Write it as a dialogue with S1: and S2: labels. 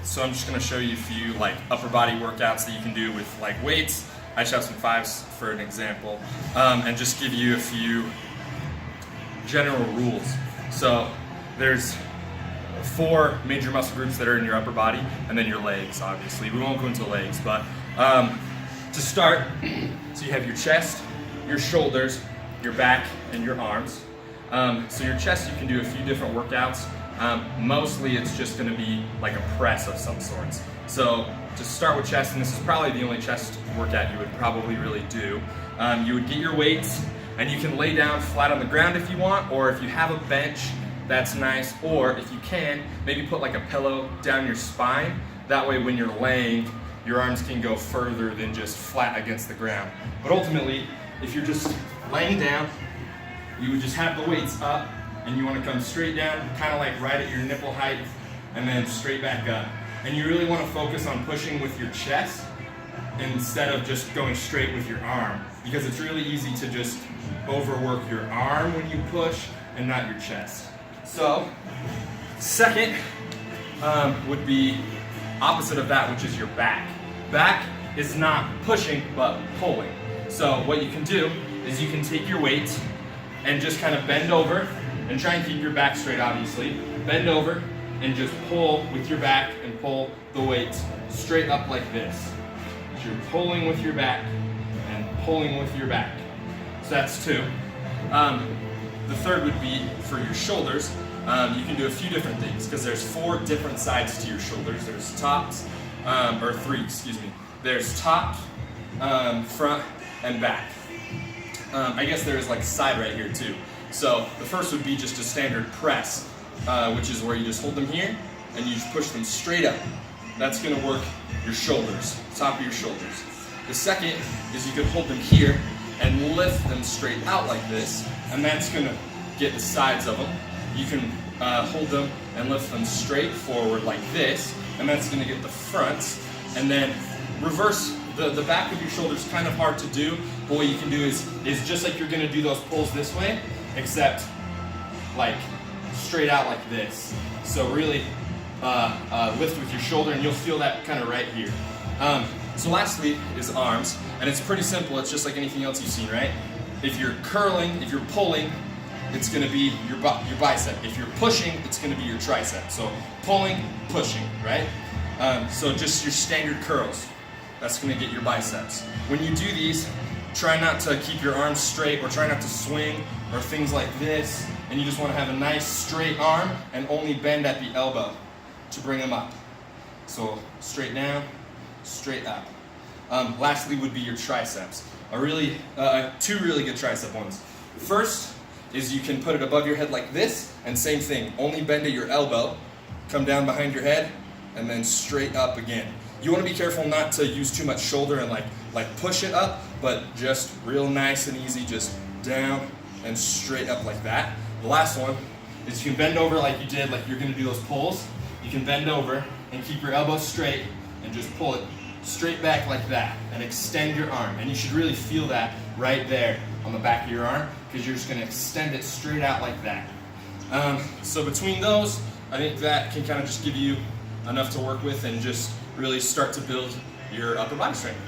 S1: So I'm just going to show you a few like upper body workouts that you can do with like weights. I just have some fives for an example, and just give you a few general rules. So there's 4 major muscle groups that are in your upper body, and then your legs, obviously. We won't go into legs, but to start, so you have your chest, your shoulders, your back, and your arms. So your chest, you can do a few different workouts. Mostly it's just going to be like a press of some sorts. So to start with chest, and this is probably the only chest workout you would probably really do, you would get your weights, and you can lay down flat on the ground if you want, or if you have a bench, that's nice, or if you can, maybe put like a pillow down your spine. That way when you're laying, your arms can go further than just flat against the ground. But ultimately, if you're just laying down, you would just have the weights up, and you want to come straight down, kind of like right at your nipple height, and then straight back up. And you really want to focus on pushing with your chest instead of just going straight with your arm, because it's really easy to just overwork your arm when you push and not your chest. So, second would be opposite of that, which is your back. Back is not pushing, but pulling. So what you can do is you can take your weight and just kind of bend over and try and keep your back straight, obviously. Bend over and just pull with your back and pull the weight straight up like this. So you're pulling with your back and pulling with your back. So that's 2. The third would be for your shoulders. You can do a few different things because there's 4 different sides to your shoulders. There's tops, or 3, excuse me. There's top, front, and back. I guess there's like a side right here too. So the first would be just a standard press, which is where you just hold them here and you just push them straight up. That's going to work your shoulders, top of your shoulders. The second is you could hold them here and lift them straight out like this, and that's going to get the sides of them. You can hold them and lift them straight forward like this, and that's going to get the fronts. And then reverse the back of your shoulders. Kind of hard to do, but what you can do is just like you're going to do those pulls this way, except like straight out like this. So really lift with your shoulder, and you'll feel that kind of right here. So lastly is arms, and it's pretty simple. It's just like anything else you've seen, right? If you're curling, if you're pulling, it's going to be your bicep. If you're pushing, it's going to be your tricep. So pulling, pushing, right? So just your standard curls. That's going to get your biceps. When you do these, try not to keep your arms straight, or try not to swing or things like this. And you just want to have a nice straight arm and only bend at the elbow to bring them up. So straight down, straight up. Lastly would be your triceps. 2 really good tricep ones. First is you can put it above your head like this, and same thing, only bend at your elbow, come down behind your head, and then straight up again. You want to be careful not to use too much shoulder and like push it up, but just real nice and easy, just down and straight up like that. The last one is you can bend over like you did, like you're going to do those pulls. You can bend over and keep your elbow straight and just pull it straight back like that and extend your arm. And you should really feel that right there on the back of your arm, because you're just going to extend it straight out like that. So between those, I think that can kind of just give you enough to work with and just really start to build your upper body strength.